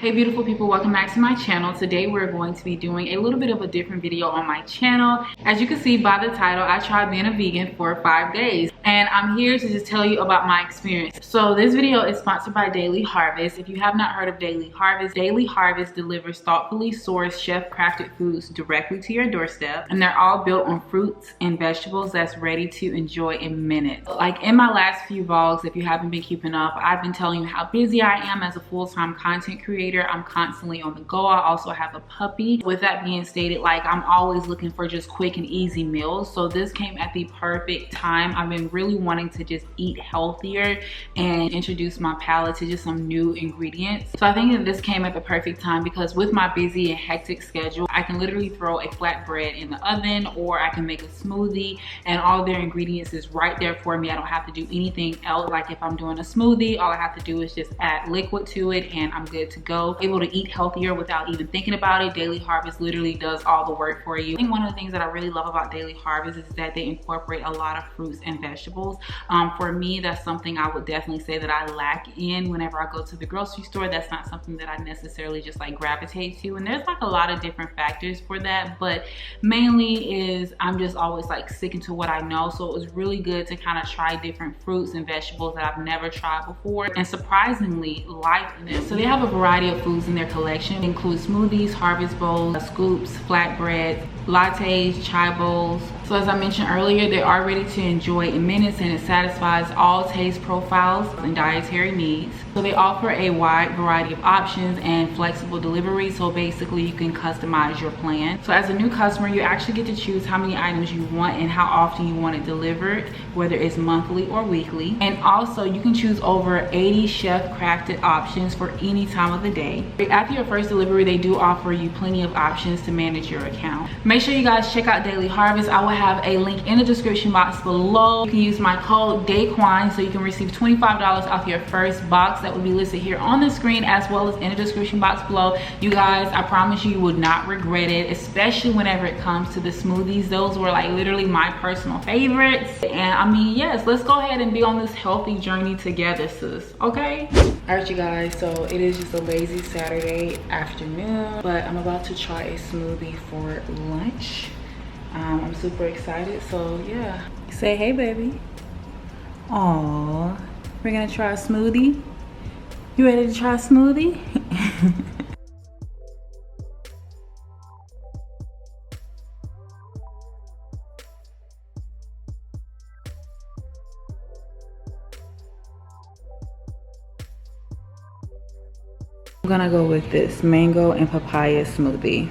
Hey beautiful people, welcome back to my channel. Today we're going to be doing a little bit of a different video on my channel. As you can see by the title, I tried being a vegan for 5 days and I'm here to just tell you about my experience. So this video is sponsored by Daily Harvest. If you have not heard of Daily Harvest delivers thoughtfully sourced chef crafted foods directly to your doorstep, and they're all built on fruits and vegetables that's ready to enjoy in minutes. Like in my last few vlogs, if you haven't been keeping up, I've been telling you how busy I am as a full-time content creator. I'm constantly on the go. I also have a puppy. With that being stated, like I'm always looking for just quick and easy meals. So this came at the perfect time. I've been really wanting to just eat healthier and introduce my palate to just some new ingredients. So I think that this came at the perfect time because with my busy and hectic schedule, I can literally throw a flatbread in the oven or I can make a smoothie and all their ingredients is right there for me. I don't have to do anything else. Like if I'm doing a smoothie, all I have to do is just add liquid to it and I'm good to go. Able to eat healthier without even thinking about it. Daily Harvest literally does all the work for you. I think one of the things that I really love about Daily Harvest is that they incorporate a lot of fruits and vegetables. For me, that's something I would definitely say that I lack in whenever I go to the grocery store. That's not something that I necessarily just like gravitate to, and there's like a lot of different factors for that, but mainly is I'm just always like sticking to what I know. So it was really good to kind of try different fruits and vegetables that I've never tried before and surprisingly like them. So they have a variety of foods in their collection. It includes smoothies, harvest bowls, scoops, flatbreads, lattes, chai bowls. So as I mentioned earlier, they are ready to enjoy in minutes and it satisfies all taste profiles and dietary needs. So they offer a wide variety of options and flexible delivery. So basically you can customize your plan. So as a new customer, you actually get to choose how many items you want and how often you want it delivered, whether it's monthly or weekly. And also you can choose over 80 chef crafted options for any time of the day. After your first delivery, they do offer you plenty of options to manage your account. Make sure you guys check out Daily Harvest. I will have a link in the description box below. You can use my code DAIQUAN so you can receive $25 off your first box. That will be listed here on the screen as well as in the description box below. You guys, I promise you would not regret it, especially whenever it comes to the smoothies. Those were like literally my personal favorites. And I mean, yes, let's go ahead and be on this healthy journey together, sis, okay? All right, you guys, so it is just a lazy Saturday afternoon, but I'm about to try a smoothie for lunch. I'm super excited, so yeah. Say hey, baby. Aww, we're gonna try a smoothie. You ready to try a smoothie? I'm gonna go with this mango and papaya smoothie.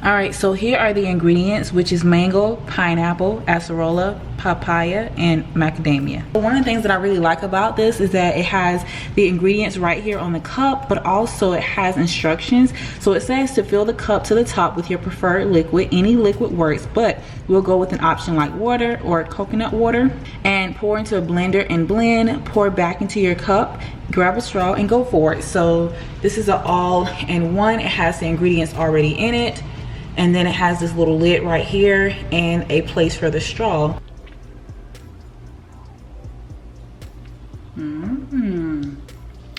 All right, so here are the ingredients, which is mango, pineapple, acerola, papaya, and macadamia. One of the things that I really like about this is that it has the ingredients right here on the cup, but also it has instructions. So it says to fill the cup to the top with your preferred liquid. Any liquid works, but we'll go with an option like water or coconut water, and pour into a blender and blend, pour back into your cup, grab a straw and go for it. So this is an all-in-one. It has the ingredients already in it. And then it has this little lid right here and a place for the straw.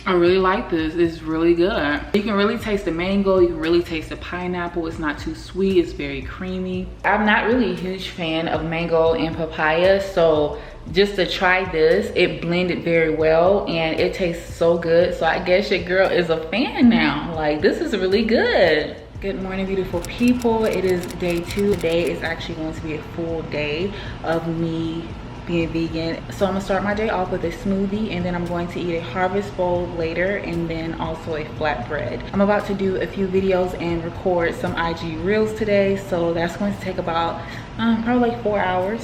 I really like this. It's really good. You can really taste the mango. You can really taste the pineapple. It's not too sweet. It's very creamy. I'm not really a huge fan of mango and papaya, so just to try this, it blended very well and it tastes so good. So I guess your girl is a fan now. Like, this is really good. Good morning, beautiful people. It is day 2. Today is actually going to be a full day of me being vegan. So I'm gonna start my day off with a smoothie and then I'm going to eat a harvest bowl later and then also a flatbread. I'm about to do a few videos and record some IG reels today, so that's going to take about probably like 4 hours.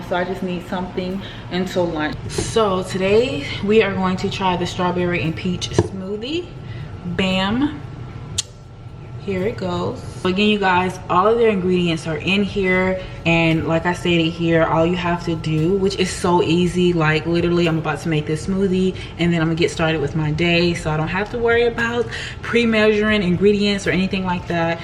So I just need something until lunch. So today we are going to try the strawberry and peach smoothie. Bam. Here it goes. So again, you guys, all of their ingredients are in here, and like I stated here, all you have to do, which is so easy, like literally I'm about to make this smoothie and then I'm gonna get started with my day, so I don't have to worry about pre-measuring ingredients or anything like that.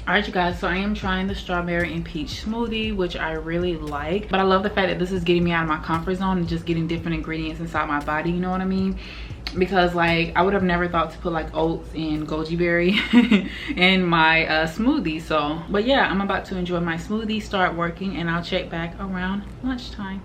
All right, you guys, so I am trying the strawberry and peach smoothie, which I really like, but I love the fact that this is getting me out of my comfort zone and just getting different ingredients inside my body, you know what I mean? Because like I would have never thought to put like oats and goji berry in my smoothie. So but yeah, I'm about to enjoy my smoothie, start working, and I'll check back around lunchtime.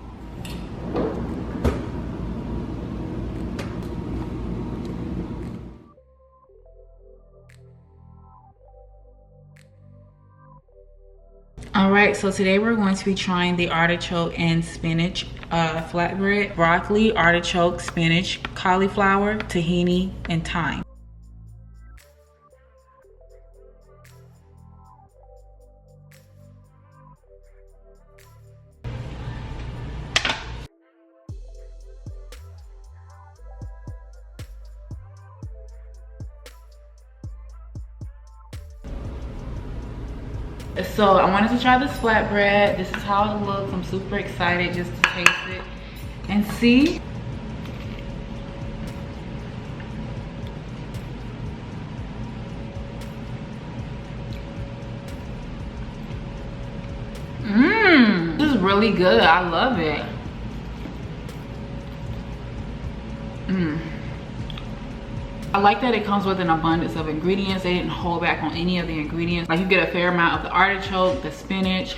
All right, so today we're going to be trying the artichoke and spinach flatbread, broccoli, artichoke, spinach, cauliflower, tahini, and thyme. So I wanted to try this flatbread. This is how it looks. I'm super excited just to taste it and see. This is really good. I love it. I like that it comes with an abundance of ingredients. They didn't hold back on any of the ingredients. Like you get a fair amount of the artichoke, the spinach.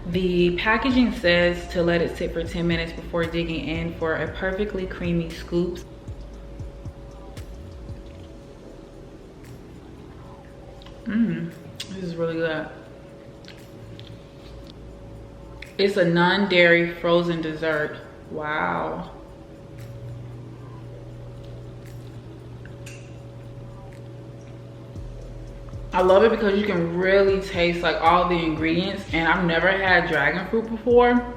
The packaging says to let it sit for 10 minutes before digging in for a perfectly creamy scoop. This is really good. It's a non-dairy frozen dessert. Wow. I love it because you can really taste like all the ingredients, and I've never had dragon fruit before.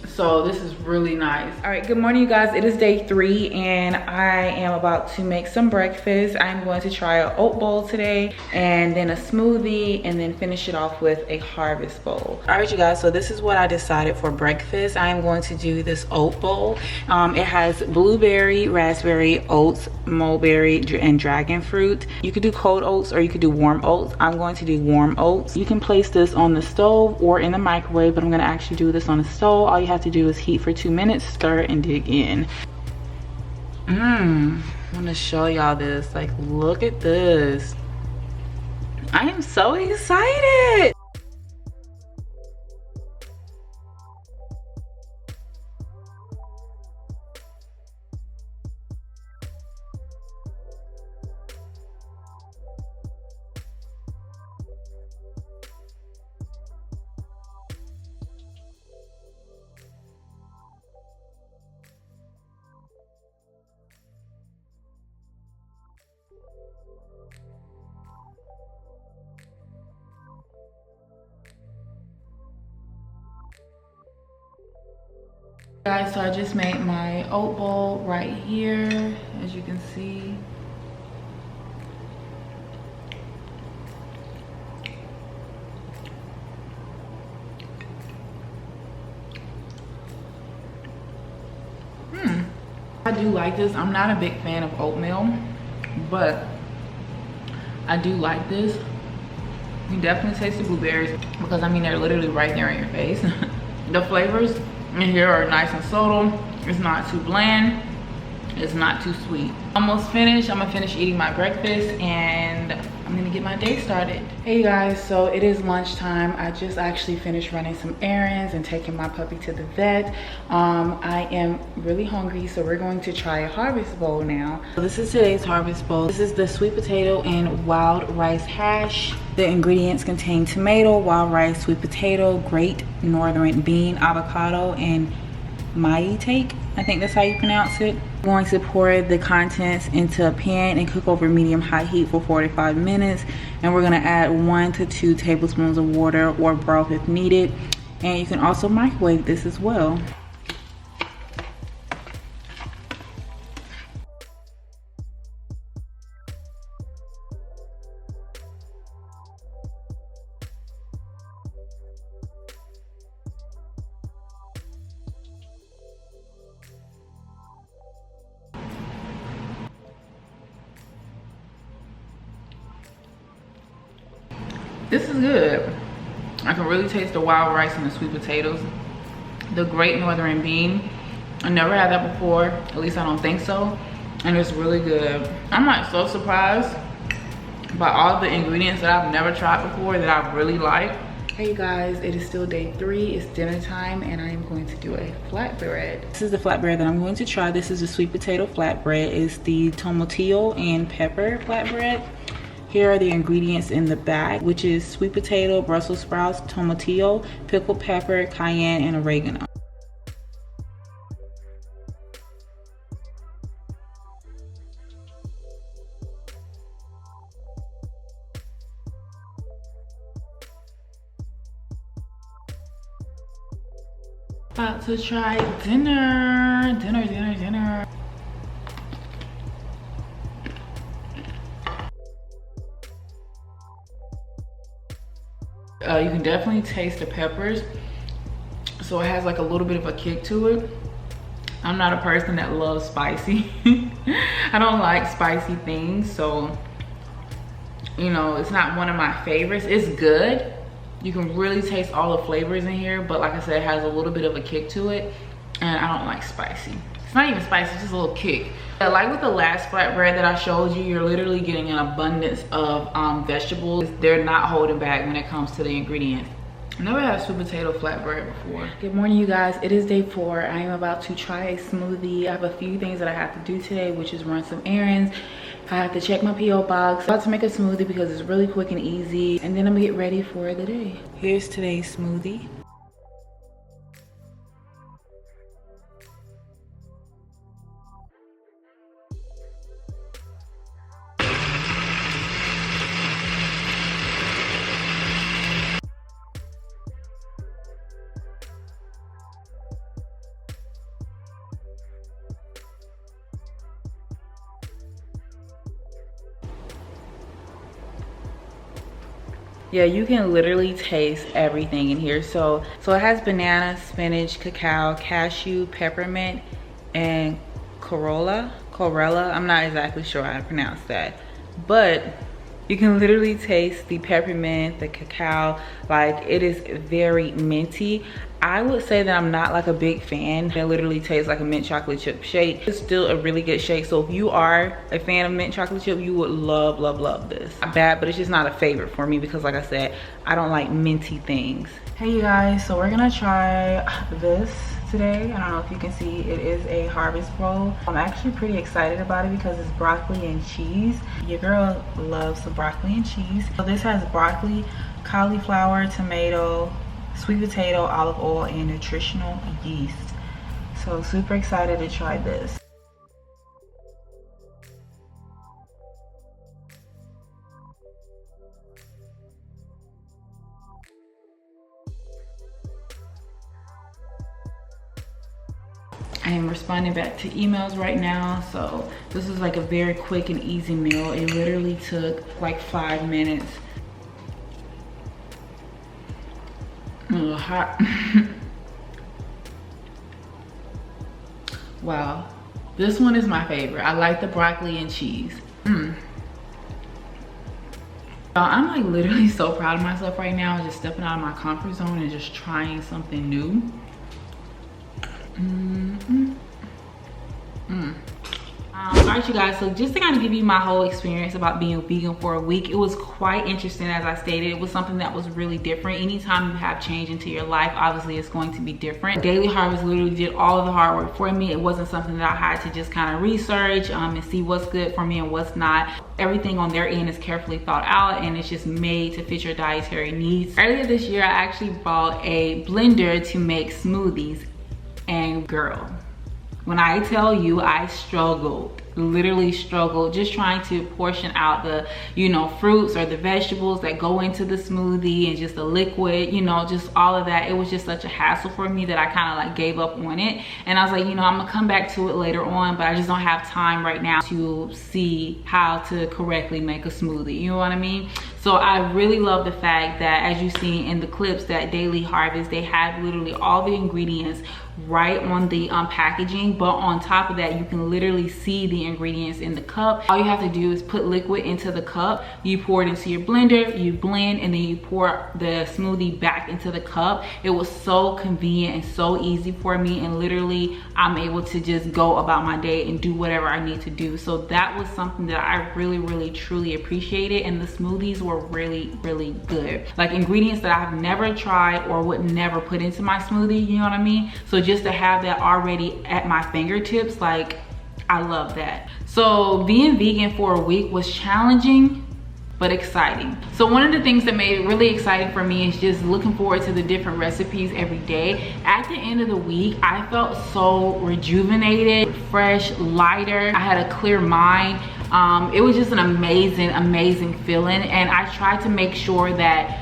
So this is really nice. All right, good morning, you guys. It is day 3 and I am about to make some breakfast. I'm going to try an oat bowl today, and then a smoothie, and then finish it off with a harvest bowl. All right, you guys, so this is what I decided for breakfast. I am going to do this oat bowl. It has blueberry, raspberry, oats, mulberry, and dragon fruit. You could do cold oats or you could do warm oats. I'm going to do warm oats. You can place this on the stove or in the microwave, but I'm gonna actually do this on the stove. All you have to do is heat for 2 minutes, stir, and dig in. I want to show y'all this. Like, look at this. I am so excited. Guys, so I just made my oat bowl right here, as you can see. I do like this. I'm not a big fan of oatmeal, but I do like this. You definitely taste the blueberries because I mean they're literally right there in your face. The flavors in here are nice and subtle. It's not too bland. It's not too sweet. Almost finished. I'm gonna finish eating my breakfast and I'm gonna get my day started. Hey you guys, so it is lunchtime. I just actually finished running some errands and taking my puppy to the vet. I am really hungry, so we're going to try a harvest bowl now. So this is today's harvest bowl. This is the sweet potato and wild rice hash. The ingredients contain tomato, wild rice, sweet potato, great northern bean, avocado, and maitake. I think that's how you pronounce it. I'm going to pour the contents into a pan and cook over medium-high heat for 45 minutes. And we're gonna add 1 to 2 tablespoons of water or broth if needed. And you can also microwave this as well. This is good. I can really taste the wild rice and the sweet potatoes. The great northern bean. I never had that before, at least I don't think so. And it's really good. I'm like so surprised by all the ingredients that I've never tried before that I really like. Hey you guys, it is still day 3, it's dinner time, and I am going to do a flatbread. This is the flatbread that I'm going to try. This is the sweet potato flatbread. It's the tomatillo and pepper flatbread. Here are the ingredients in the bag, which is sweet potato, Brussels sprouts, tomatillo, pickled pepper, cayenne, and oregano. About to try dinner. Dinner. You can definitely taste the peppers, so it has like a little bit of a kick to it. I'm not a person that loves spicy. I don't like spicy things, so you know, it's not one of my favorites. It's good. You can really taste all the flavors in here, but like I said, it has a little bit of a kick to it, and I don't like spicy. It's not even spicy, it's just a little kick. Like with the last flatbread that I showed you, you're literally getting an abundance of vegetables. They're not holding back when it comes to the ingredients. I've never had a sweet potato flatbread before. Good morning, you guys. It is day 4. I am about to try a smoothie. I have a few things that I have to do today, which is run some errands. I have to check my P.O. box. I'm about to make a smoothie because it's really quick and easy. And then I'm gonna get ready for the day. Here's today's smoothie. Yeah, you can literally taste everything in here. So it has banana, spinach, cacao, cashew, peppermint, and chlorella. I'm not exactly sure how to pronounce that, but you can literally taste the peppermint, the cacao. Like, it is very minty. I would say that I'm not like a big fan. It literally tastes like a mint chocolate chip shake. It's still a really good shake. So if you are a fan of mint chocolate chip, you would love this. Not bad, but it's just not a favorite for me because like I said, I don't like minty things. Hey you guys, so we're gonna try this today. I don't know if you can see, it is a harvest bowl. I'm actually pretty excited about it because it's broccoli and cheese. Your girl loves some broccoli and cheese. So this has broccoli, cauliflower, tomato, sweet potato, olive oil, and nutritional yeast. So super excited to try this. I am responding back to emails right now, so this is like a very quick and easy meal. It literally took like 5 minutes. A little hot. Wow, this one is my favorite. I like the broccoli and cheese. I'm like literally so proud of myself right now, just stepping out of my comfort zone and just trying something new. Alright, you guys, so just to kind of give you my whole experience about being vegan for a week, it was quite interesting. As I stated, it was something that was really different. Anytime you have change into your life, obviously it's going to be different. Daily Harvest literally did all of the hard work for me. It wasn't something that I had to just kind of research and see what's good for me and what's not. Everything on their end is carefully thought out, and it's just made to fit your dietary needs. Earlier this year, I actually bought a blender to make smoothies, and girl, when I tell you I struggled, literally struggled, just trying to portion out the, you know, fruits or the vegetables that go into the smoothie and just the liquid, you know, just all of that. It was just such a hassle for me that I kind of like gave up on it. And I was like, you know, I'm gonna come back to it later on, but I just don't have time right now to see how to correctly make a smoothie, you know what I mean? So I really love the fact that, as you see in the clips, that Daily Harvest, they have literally all the ingredients right on the packaging, but on top of that, you can literally see the ingredients in the cup. All you have to do is put liquid into the cup, you pour it into your blender, you blend, and then you pour the smoothie back into the cup. It was so convenient and so easy for me, and literally I'm able to just go about my day and do whatever I need to do. So that was something that I really truly appreciated, and the smoothies were really good. Like ingredients that I've never tried or would never put into my smoothie, you know what I mean? So just to have that already at my fingertips, like, I love that. So being vegan for a week was challenging but exciting. So one of the things that made it really exciting for me is just looking forward to the different recipes every day. At the end of the week, I felt so rejuvenated, fresh, lighter. I had a clear mind. It was just an amazing feeling, and I tried to make sure that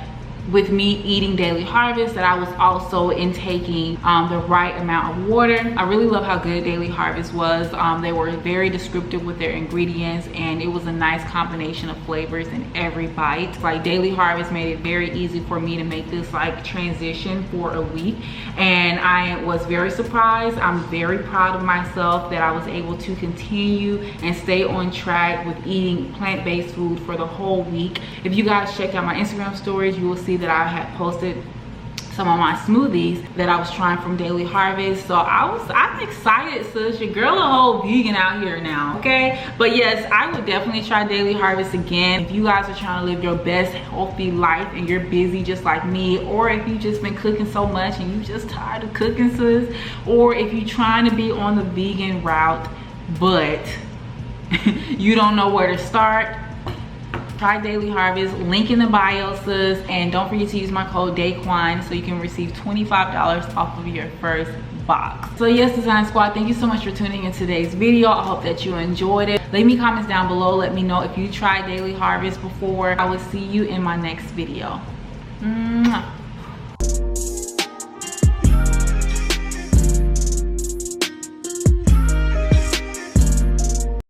with me eating Daily Harvest, that I was also intaking the right amount of water. I really love how good Daily Harvest was. They were very descriptive with their ingredients, and it was a nice combination of flavors in every bite. Like Daily Harvest made it very easy for me to make this like transition for a week, and I was very surprised. I'm very proud of myself that I was able to continue and stay on track with eating plant-based food for the whole week. If you guys check out my Instagram stories, you will see that I had posted some of my smoothies that I was trying from Daily Harvest. So I'm excited, sis. Your girl a whole vegan out here now, okay? But yes, I would definitely try Daily Harvest again. If you guys are trying to live your best healthy life and you're busy just like me, or if you've just been cooking so much and you're just tired of cooking, sis, or if you're trying to be on the vegan route but you don't know where to start, try Daily Harvest. Link in the bio, sis. And don't forget to use my code DAIQUAN so you can receive $25 off of your first box. So yes, Design Squad, thank you so much for tuning in today's video. I hope that you enjoyed it. Leave me comments down below. Let me know if you tried Daily Harvest before. I will see you in my next video. Mwah.